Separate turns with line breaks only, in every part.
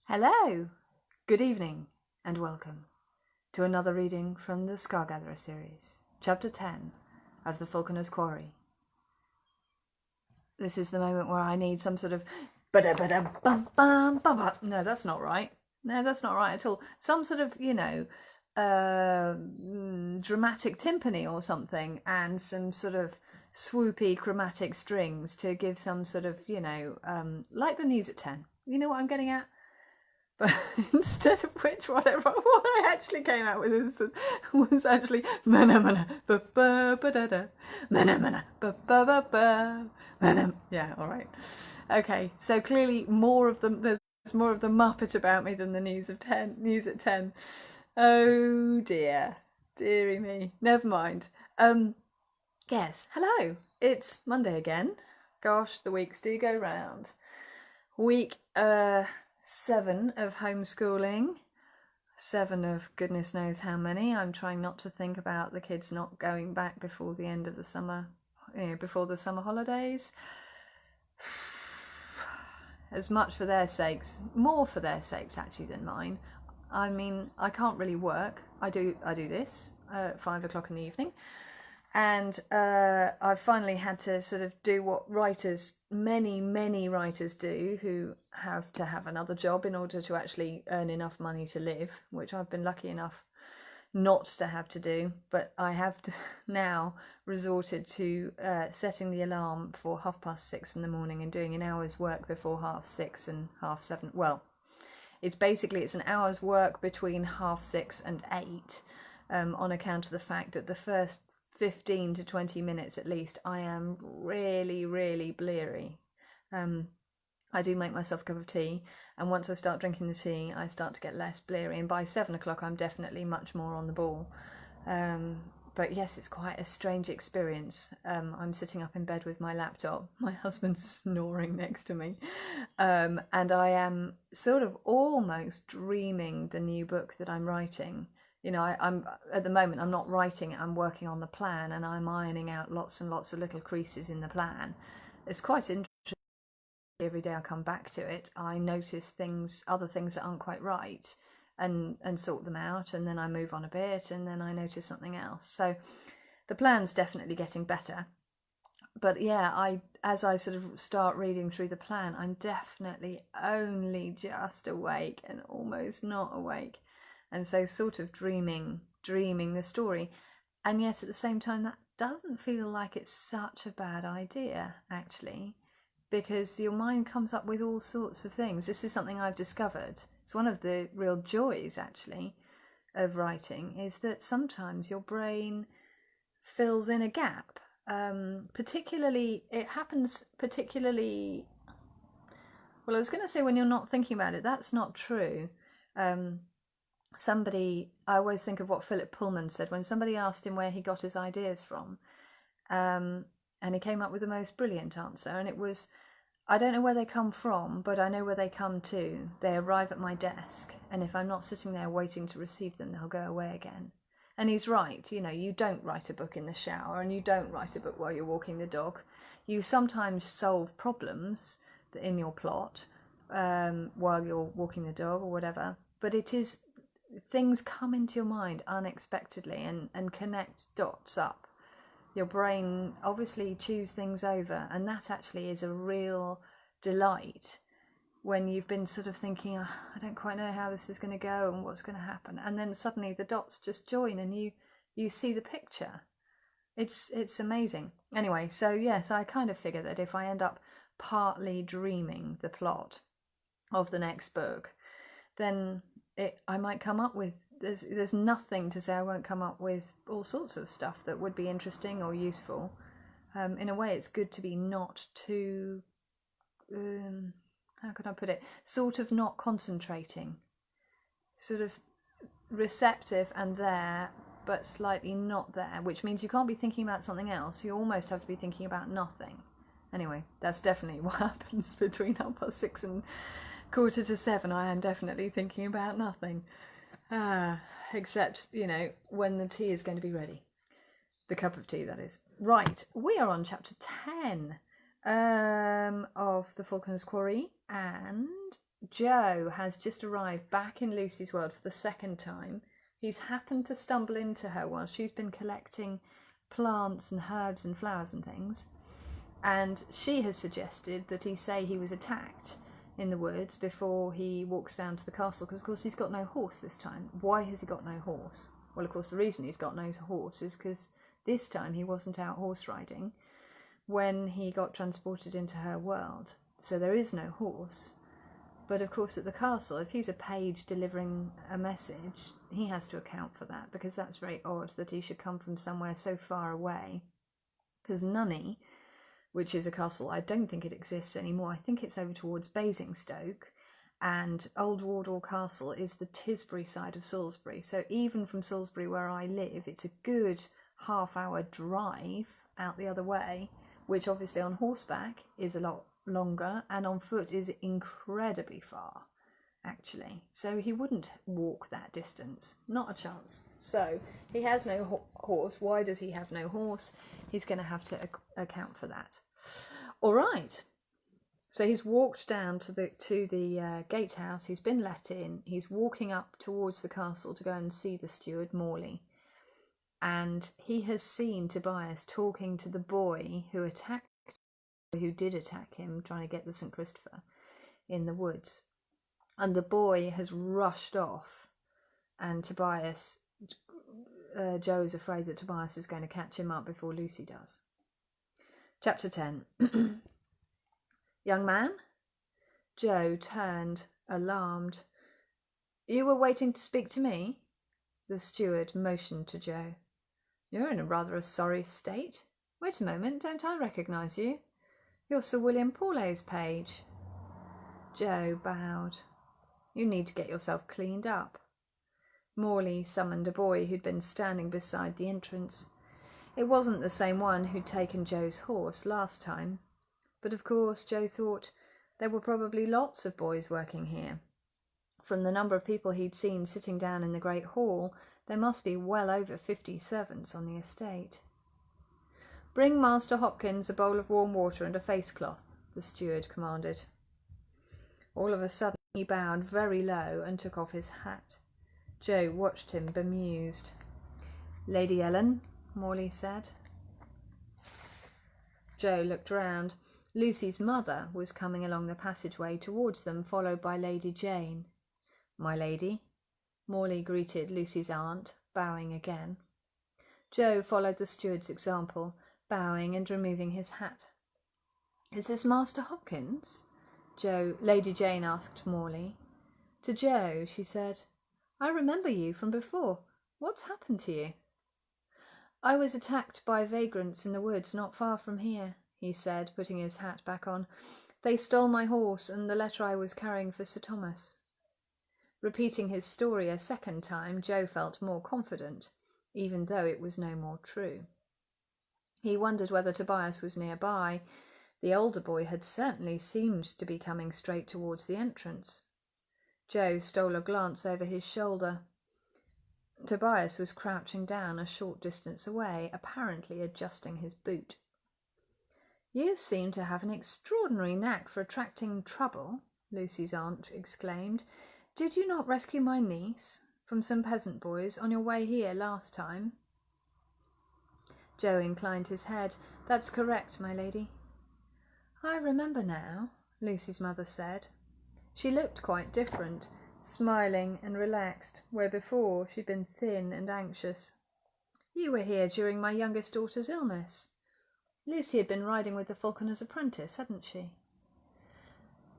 Hello, good evening, and welcome to another reading from the Scargatherer series, Chapter 10 of the Falconer's Quarry. This is the moment where I need some sort of no, that's not right. No, that's not right at all. Some sort of, dramatic timpani or something, and some sort of swoopy chromatic strings to give some sort of, like the news at 10. You know what I'm getting at? But instead of which, what I actually came out with was actually mana mana ba ba ba da da mana mana ba ba ba ba mana. Yeah, all right, okay. So clearly, there's more of the Muppet about me than the news at 10. Oh dear, dearie me. Never mind. Yes. Hello. It's Monday again. Gosh, the weeks do go round. Week 7 of homeschooling, 7 of goodness knows how many. I'm trying not to think about the kids not going back before the end of the summer, before the summer holidays. As much for their sakes, more for their sakes actually than mine. I mean, I can't really work. I do this at 5 o'clock in the evening. And I've finally had to sort of do what many writers do, who have to have another job in order to actually earn enough money to live, which I've been lucky enough not to have to do. But I have now resorted to setting the alarm for 6:30 in the morning and doing an hour's work before 6:30 and 7:30. Well, it's an hour's work between 6:30 and 8, on account of the fact that the first 15 to 20 minutes at least I am really bleary. I do make myself a cup of tea, and once I start drinking the tea I start to get less bleary, and by 7 o'clock I'm definitely much more on the ball. But yes, it's quite a strange experience. I'm sitting up in bed with my laptop, my husband's snoring next to me, and I am sort of almost dreaming the new book that I'm writing. I'm at the moment, I'm not writing it, I'm working on the plan, and I'm ironing out lots and lots of little creases in the plan. It's quite interesting. Every day I come back to it, I notice other things that aren't quite right, and sort them out, and then I move on a bit, and then I notice something else. So the plan's definitely getting better. But yeah, as I sort of start reading through the plan, I'm definitely only just awake and almost not awake. And so sort of dreaming the story. And yet at the same time, that doesn't feel like it's such a bad idea, actually, because your mind comes up with all sorts of things. This is something I've discovered. It's one of the real joys, actually, of writing, is that sometimes your brain fills in a gap. It happens particularly, well, I was going to say when you're not thinking about it. That's not true. I always think of what Philip Pullman said when somebody asked him where he got his ideas from, and he came up with the most brilliant answer, and it was, I don't know where they come from, but I know where they come to. They arrive at my desk, and if I'm not sitting there waiting to receive them, they'll go away again. And he's right. You don't write a book in the shower, and you don't write a book while you're walking the dog. You sometimes solve problems in your plot while you're walking the dog or whatever, but things come into your mind unexpectedly and connect dots up. Your brain obviously chews things over, and that actually is a real delight when you've been sort of thinking, oh, I don't quite know how this is going to go and what's going to happen, and then suddenly the dots just join and you see the picture. It's amazing. Anyway, so yes, I kind of figure that if I end up partly dreaming the plot of the next book, then I might come up with, there's nothing to say I won't come up with all sorts of stuff that would be interesting or useful. In a way, it's good to be not too, how can I put it, sort of not concentrating, sort of receptive and there, but slightly not there, which means you can't be thinking about something else. You almost have to be thinking about nothing. Anyway, that's definitely what happens between 6:30 and 6:45. I am definitely thinking about nothing. Except, when the tea is going to be ready. The cup of tea, that is. Right, we are on chapter 10 of The Falconer's Quarry, and Joe has just arrived back in Lucy's world for the second time. He's happened to stumble into her while she's been collecting plants and herbs and flowers and things. And she has suggested that he say he was attacked in the woods before he walks down to the castle, because of course he's got no horse this time. Why has he got no horse? Well, of course the reason he's got no horse is because this time he wasn't out horse riding when he got transported into her world. So there is no horse. But of course at the castle, if he's a page delivering a message, he has to account for that, because that's very odd that he should come from somewhere so far away. Because Nunney, which is a castle, I don't think it exists anymore. I think it's over towards Basingstoke, and Old Wardour Castle is the Tisbury side of Salisbury. So even from Salisbury where I live, it's a good half-hour drive out the other way, which obviously on horseback is a lot longer, and on foot is incredibly far, actually. So he wouldn't walk that distance, not a chance. So he has no horse. Why does he have no horse? He's going to have to account for that. All right. So he's walked down to the gatehouse. He's been let in. He's walking up towards the castle to go and see the steward, Morley. And he has seen Tobias talking to the boy who did attack him, trying to get the St. Christopher in the woods. And the boy has rushed off, and Tobias, Joe is afraid that Tobias is going to catch him up before Lucy does. Chapter 10. Young man? Joe turned, alarmed. You were waiting to speak to me? The steward motioned to Joe. You're in rather a sorry state. Wait a moment, don't I recognise you? You're Sir William Paulet's page. Joe bowed. You need to get yourself cleaned up. Morley summoned a boy who'd been standing beside the entrance. It wasn't the same one who'd taken Joe's horse last time, but of course Joe thought there were probably lots of boys working here. From the number of people he'd seen sitting down in the great hall, there must be well over 50 servants on the estate. Bring Master Hopkins a bowl of warm water and a face cloth, the steward commanded. All of a sudden he bowed very low and took off his hat. Joe watched him bemused. Lady Ellen, Morley said. Joe looked round. Lucy's mother was coming along the passageway towards them, followed by Lady Jane. My lady, Morley greeted Lucy's aunt, bowing again. Joe followed the steward's example, bowing and removing his hat. Is this Master Hopkins? Lady Jane asked Morley. To Joe, she said, I remember you from before. What's happened to you? I was attacked by vagrants in the woods not far from here, he said, putting his hat back on. They stole my horse and the letter I was carrying for Sir Thomas. Repeating his story a second time, Joe felt more confident, even though it was no more true. He wondered whether Tobias was nearby. The older boy had certainly seemed to be coming straight towards the entrance. Joe stole a glance over his shoulder. Tobias was crouching down a short distance away, apparently adjusting his boot. You seem to have an extraordinary knack for attracting trouble, Lucy's aunt exclaimed. Did you not rescue my niece from some peasant boys on your way here last time? Joe inclined his head. That's correct, my lady. I remember now, Lucy's mother said. She looked quite different, smiling and relaxed, where before she'd been thin and anxious. You were here during my youngest daughter's illness. Lucy had been riding with the Falconer's apprentice, hadn't she?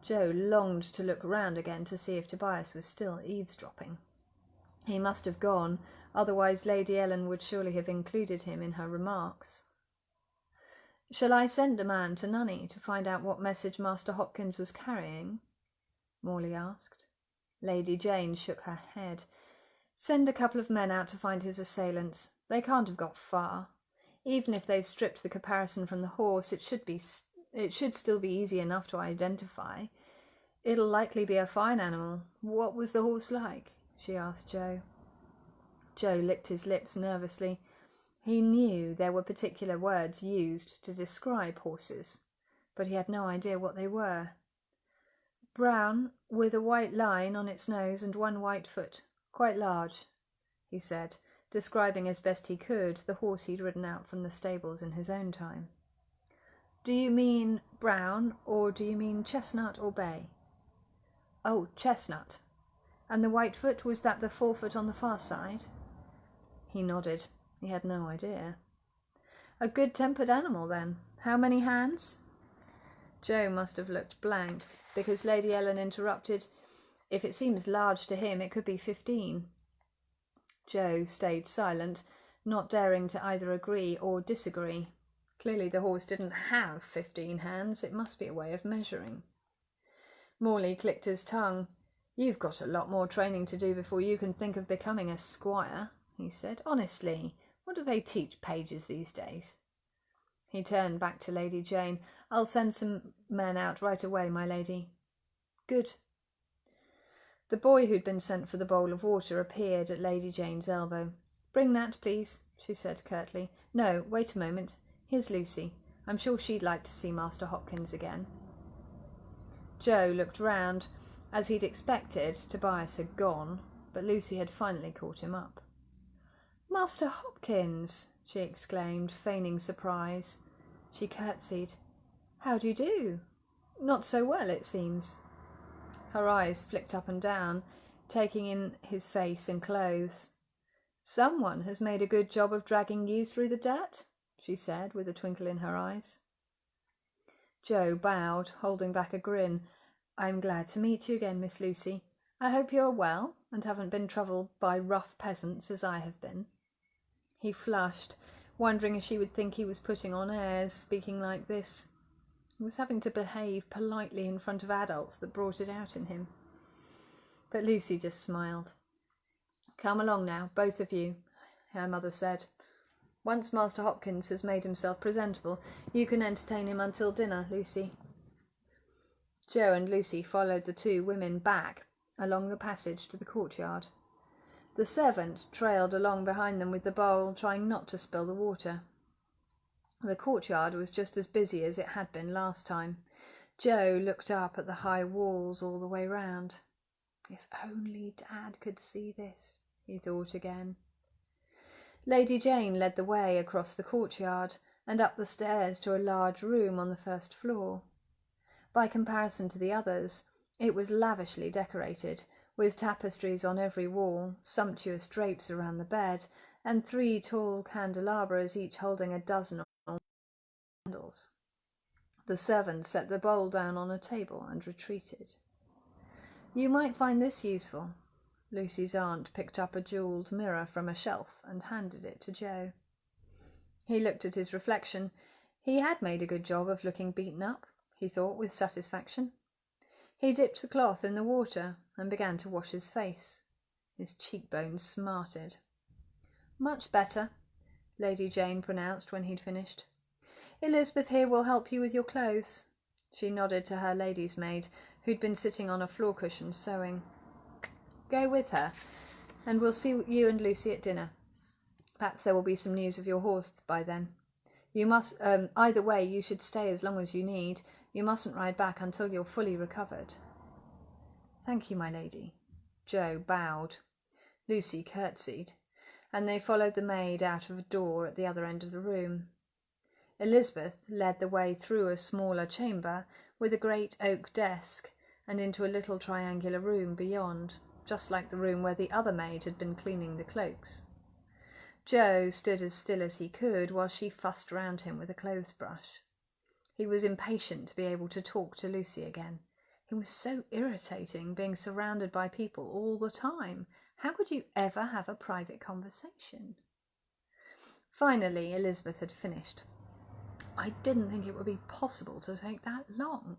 Joe longed to look round again to see if Tobias was still eavesdropping. He must have gone, otherwise Lady Ellen would surely have included him in her remarks. Shall I send a man to Nunney to find out what message Master Hopkins was carrying? Morley asked. Lady Jane shook her head. Send a couple of men out to find his assailants. They can't have got far. Even if they've stripped the caparison from the horse, it should still be easy enough to identify. It'll likely be a fine animal. What was the horse like? She asked Joe. Joe licked his lips nervously. He knew there were particular words used to describe horses, but he had no idea what they were. Brown, with a white line on its nose and one white foot. Quite large, he said, describing as best he could the horse he'd ridden out from the stables in his own time. Do you mean brown, or do you mean chestnut or bay? Oh, chestnut. And the white foot, was that the forefoot on the far side? He nodded. He had no idea. A good-tempered animal, then. How many hands? Joe must have looked blank, because Lady Ellen interrupted. If it seems large to him, it could be 15. Joe stayed silent, not daring to either agree or disagree. Clearly the horse didn't have 15 hands. It must be a way of measuring. Morley clicked his tongue. You've got a lot more training to do before you can think of becoming a squire, he said. Honestly, what do they teach pages these days? He turned back to Lady Jane. I'll send some men out right away, my lady. Good. The boy who'd been sent for the bowl of water appeared at Lady Jane's elbow. Bring that, please, she said curtly. No, wait a moment. Here's Lucy. I'm sure she'd like to see Master Hopkins again. Joe looked round. As he'd expected, Tobias had gone, but Lucy had finally caught him up. Master Hopkins, she exclaimed, feigning surprise. She curtsied. How do you do? Not so well, it seems. Her eyes flicked up and down, taking in his face and clothes. Someone has made a good job of dragging you through the dirt, she said, with a twinkle in her eyes. Joe bowed, holding back a grin. I'm glad to meet you again, Miss Lucy. I hope you're well and haven't been troubled by rough peasants as I have been. He flushed, wondering if she would think he was putting on airs, speaking like this. He was having to behave politely in front of adults that brought it out in him. But Lucy just smiled. Come along now, both of you, her mother said. Once Master Hopkins has made himself presentable, you can entertain him until dinner, Lucy. Joe and Lucy followed the two women back along the passage to the courtyard. The servant trailed along behind them with the bowl, trying not to spill the water. The courtyard was just as busy as it had been last time. Joe looked up at the high walls all the way round. If only Dad could see this, he thought again. Lady Jane led the way across the courtyard and up the stairs to a large room on the first floor. By comparison to the others, it was lavishly decorated, with tapestries on every wall, sumptuous drapes around the bed, and 3 tall candelabras, each holding a dozen candles. The servant set the bowl down on a table and retreated. You might find this useful. Lucy's aunt picked up a jewelled mirror from a shelf and handed it to Joe. He looked at his reflection. He had made a good job of looking beaten up, he thought with satisfaction. He dipped the cloth in the water and began to wash his face. His cheekbones smarted. Much better, Lady Jane pronounced when he'd finished. Elizabeth here will help you with your clothes. She nodded to her lady's maid, who'd been sitting on a floor cushion sewing. Go with her, and we'll see you and Lucy at dinner. Perhaps there will be some news of your horse by then. You must, either way, you should stay as long as you need. You mustn't ride back until you're fully recovered. Thank you, my lady. Joe bowed. Lucy curtsied, and they followed the maid out of a door at the other end of the room. Elizabeth led the way through a smaller chamber with a great oak desk and into a little triangular room beyond, just like the room where the other maid had been cleaning the cloaks. Joe stood as still as he could while she fussed round him with a clothes brush. He was impatient to be able to talk to Lucy again. It was so irritating being surrounded by people all the time. How could you ever have a private conversation? Finally, Elizabeth had finished. I didn't think it would be possible to take that long,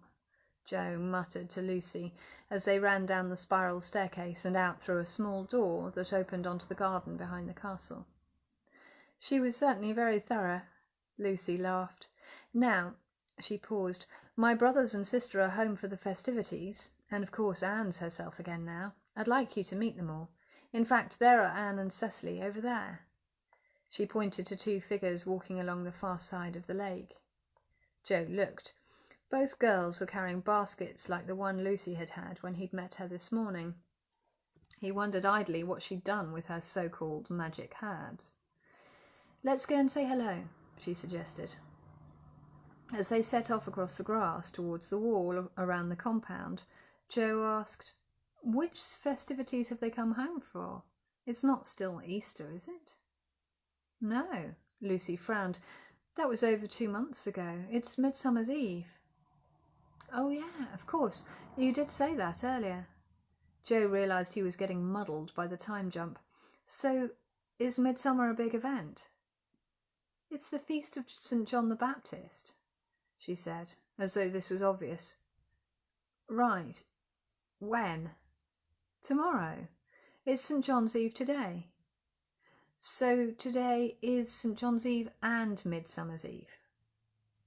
Joe muttered to Lucy as they ran down the spiral staircase and out through a small door that opened onto the garden behind the castle. She was certainly very thorough, Lucy laughed. Now, she paused, my brothers and sister are home for the festivities, and of course Anne's herself again now. I'd like you to meet them all. In fact, there are Anne and Cecily over there. She pointed to 2 figures walking along the far side of the lake. Joe looked. Both girls were carrying baskets like the one Lucy had had when he'd met her this morning. He wondered idly what she'd done with her so-called magic herbs. "Let's go and say hello," she suggested. As they set off across the grass towards the wall around the compound, Joe asked, "Which festivities have they come home for? It's not still Easter, is it?" "No," Lucy frowned. "That was over 2 months ago. It's Midsummer's Eve." "Oh yeah, of course. You did say that earlier." Joe realised he was getting muddled by the time jump. "So, is Midsummer a big event?" "It's the feast of St. John the Baptist," she said, as though this was obvious. "Right. When?" "Tomorrow. It's St. John's Eve today." "So today is St. John's Eve and Midsummer's Eve."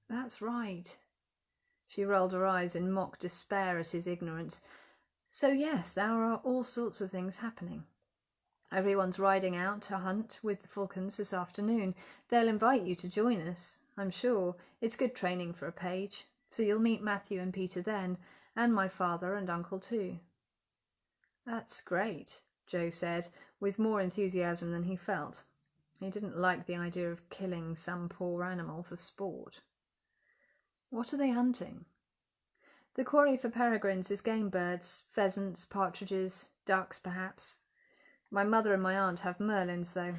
"That's right." She rolled her eyes in mock despair at his ignorance. "So yes, there are all sorts of things happening. Everyone's riding out to hunt with the falcons this afternoon. They'll invite you to join us, I'm sure. It's good training for a page. So you'll meet Matthew and Peter then, and my father and uncle too." "That's great," Joe said, with more enthusiasm than he felt. He didn't like the idea of killing some poor animal for sport. "What are they hunting?" "The quarry for peregrines is game birds, pheasants, partridges, ducks perhaps. My mother and my aunt have merlins, though.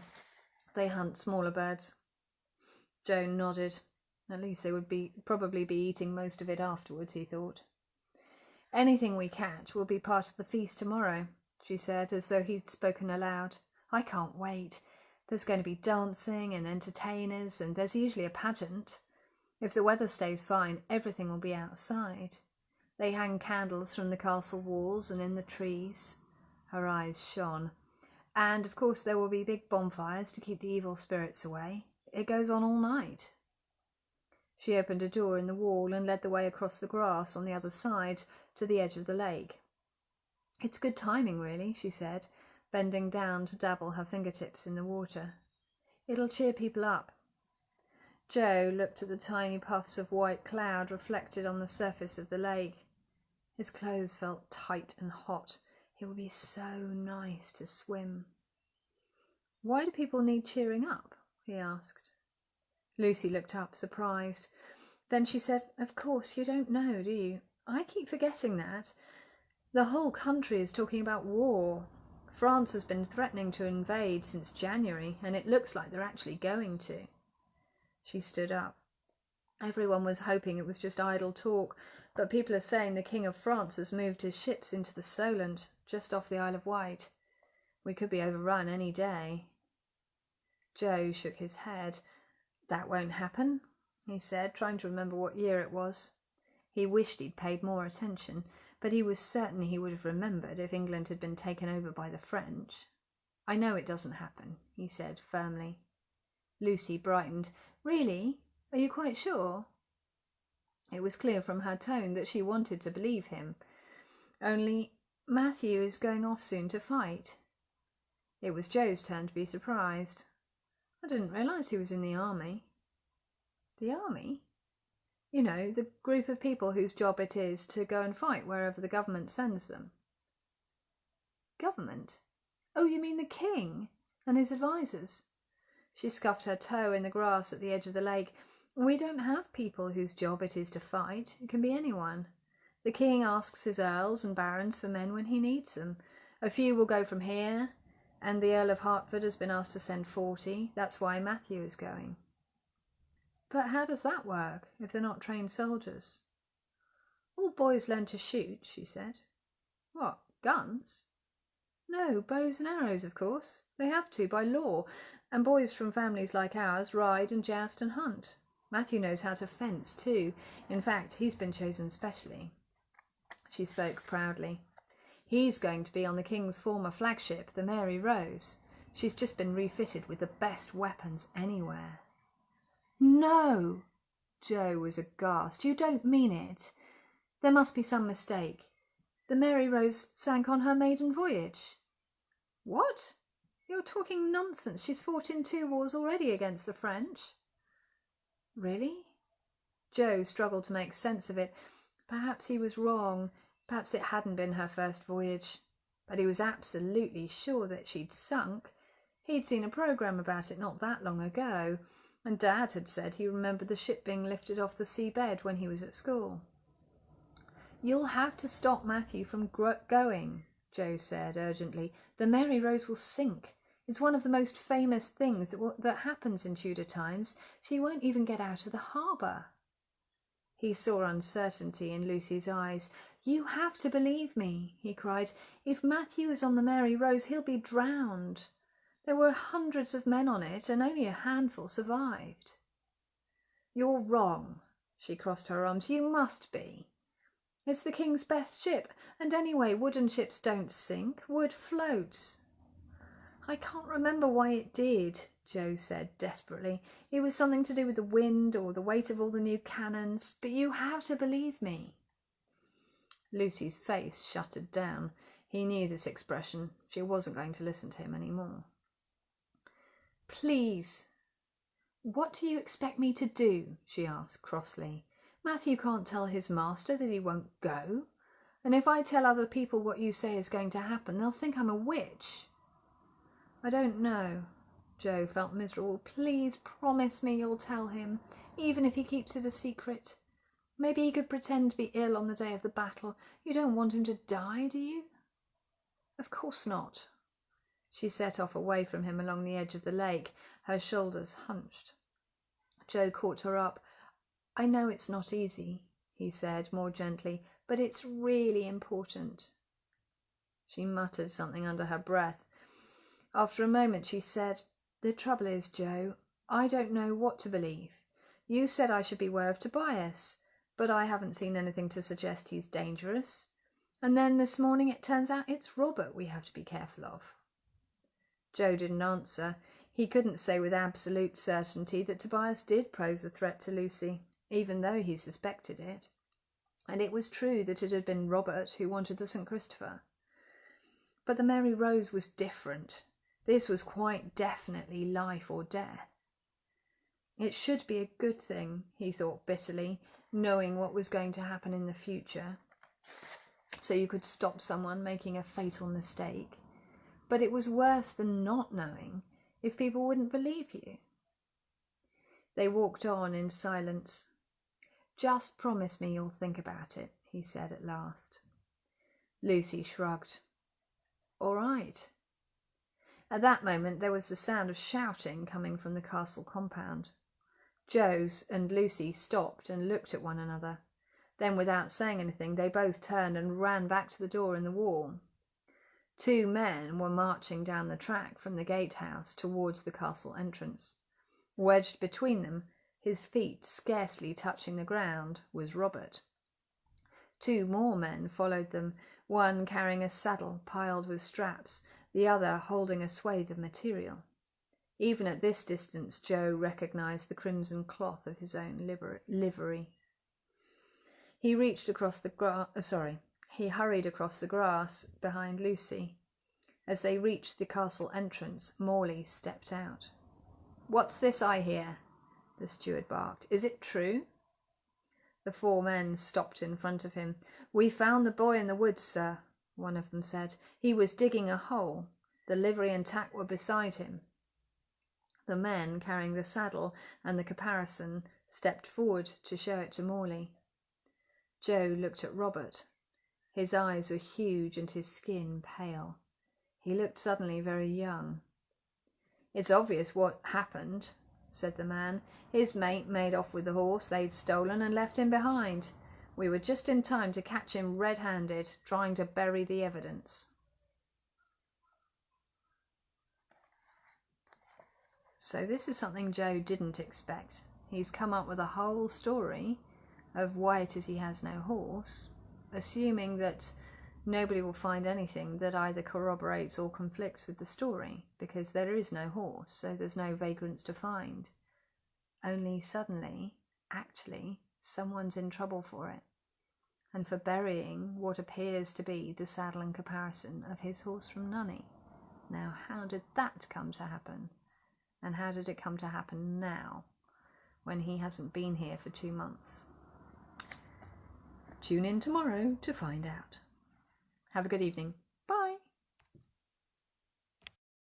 They hunt smaller birds." Joe nodded. At least they would probably be eating most of it afterwards, he thought. "Anything we catch will be part of the feast tomorrow," she said, as though he'd spoken aloud. "I can't wait. There's going to be dancing and entertainers, and there's usually a pageant. If the weather stays fine, everything will be outside. They hang candles from the castle walls and in the trees." Her eyes shone. "And, of course, there will be big bonfires to keep the evil spirits away. It goes on all night." She opened a door in the wall and led the way across the grass on the other side to the edge of the lake. "It's good timing, really," she said, bending down to dabble her fingertips in the water. "It'll cheer people up." Joe looked at the tiny puffs of white cloud reflected on the surface of the lake. His clothes felt tight and hot. It would be so nice to swim. "Why do people need cheering up?" he asked. Lucy looked up, surprised. Then she said, "Of course, you don't know, do you? I keep forgetting that. The whole country is talking about war. France has been threatening to invade since January, and it looks like they're actually going to." She stood up. "Everyone was hoping it was just idle talk, but people are saying the King of France has moved his ships into the Solent, just off the Isle of Wight. We could be overrun any day." Joe shook his head. "That won't happen," he said, trying to remember what year it was. He wished he'd paid more attention, but he was certain he would have remembered if England had been taken over by the French. "I know it doesn't happen," he said firmly. Lucy brightened. "Really? Are you quite sure?" It was clear from her tone that she wanted to believe him. "Only Matthew is going off soon to fight." It was Joe's turn to be surprised. "I didn't realise he was in the army." "The army?" "You know, the group of people whose job it is to go and fight wherever the government sends them." "Government? Oh, you mean the king and his advisers?" She scuffed her toe in the grass at the edge of the lake. "We don't have people whose job it is to fight. It can be anyone. The king asks his earls and barons for men when he needs them. A few will go from here, and the Earl of Hertford has been asked to send 40. That's why Matthew is going." "But how does that work, if they're not trained soldiers?" "All boys learn to shoot," she said. "What, guns?" "No, bows and arrows, of course. They have to, by law. And boys from families like ours ride and joust and hunt. Matthew knows how to fence, too. In fact, he's been chosen specially." She spoke proudly. "He's going to be on the King's former flagship, the Mary Rose. She's just been refitted with the best weapons anywhere." "No!" Joe was aghast. "You don't mean it. There must be some mistake. The Mary Rose sank on her maiden voyage." "What? You're talking nonsense. She's fought in 2 wars already against the French." "Really?" Joe struggled to make sense of it. Perhaps he was wrong. Perhaps it hadn't been her first voyage. But he was absolutely sure that she'd sunk. He'd seen a programme about it not that long ago, and Dad had said he remembered the ship being lifted off the seabed when he was at school. "You'll have to stop Matthew from going," Joe said urgently. "The Mary Rose will sink. It's one of the most famous things that happens in Tudor times. She won't even get out of the harbour." He saw uncertainty in Lucy's eyes. "You have to believe me," he cried. "If Matthew is on the Mary Rose, he'll be drowned. There were hundreds of men on it, and only a handful survived." "You're wrong." She crossed her arms. "You must be. It's the King's best ship, and anyway, wooden ships don't sink. Wood floats." "I can't remember why it did," Joe said desperately. "It was something to do with the wind or the weight of all the new cannons, but you have to believe me." Lucy's face shuttered down. He knew this expression. She wasn't going to listen to him any more. "Please." "What do you expect me to do?" she asked crossly. "Matthew can't tell his master that he won't go. And if I tell other people what you say is going to happen, they'll think I'm a witch." "I don't know." Joe felt miserable. "Please promise me you'll tell him, even if he keeps it a secret. Maybe he could pretend to be ill on the day of the battle. You don't want him to die, do you?" "Of course not." She set off away from him along the edge of the lake, her shoulders hunched. Joe caught her up. "I know it's not easy," he said more gently, "but it's really important." She muttered something under her breath. After a moment she said, "The trouble is, Joe, I don't know what to believe. You said I should beware of Tobias, but I haven't seen anything to suggest he's dangerous. And then this morning it turns out it's Robert we have to be careful of." Joe didn't answer. He couldn't say with absolute certainty that Tobias did pose a threat to Lucy, even though he suspected it. And it was true that it had been Robert who wanted the St. Christopher. But the Mary Rose was different. This was quite definitely life or death. It should be a good thing, he thought bitterly, knowing what was going to happen in the future, so you could stop someone making a fatal mistake. But it was worse than not knowing, if people wouldn't believe you. They walked on in silence. "Just promise me you'll think about it," he said at last. Lucy shrugged. "All right." At that moment there was the sound of shouting coming from the castle compound. Joe and Lucy stopped and looked at one another. Then, without saying anything, they both turned and ran back to the door in the wall. 2 men were marching down the track from the gatehouse towards the castle entrance. Wedged between them, his feet scarcely touching the ground, was Robert. 2 more men followed them, one carrying a saddle piled with straps, the other holding a swathe of material. Even at this distance, Joe recognised the crimson cloth of his own livery. He hurried across the grass behind Lucy. As they reached the castle entrance, Morley stepped out. "What's this I hear?" the steward barked. "Is it true?" The 4 men stopped in front of him. "We found the boy in the woods, sir," one of them said. "He was digging a hole. The livery and tack were beside him." The men carrying the saddle and the caparison stepped forward to show it to Morley. Joe looked at Robert. His eyes were huge and his skin pale. He looked suddenly very young. "It's obvious what happened," said the man. "His mate made off with the horse they'd stolen and left him behind. We were just in time to catch him red-handed, trying to bury the evidence." So this is something Joe didn't expect. He's come up with a whole story of why it is he has no horse, assuming that nobody will find anything that either corroborates or conflicts with the story, because there is no horse, so there's no vagrants to find. Only suddenly, actually, someone's in trouble for it, and for burying what appears to be the saddle and caparison of his horse from Nunney. Now, how did that come to happen? And how did it come to happen now? when he hasn't been here for 2 months? Tune in tomorrow to find out. Have a good evening.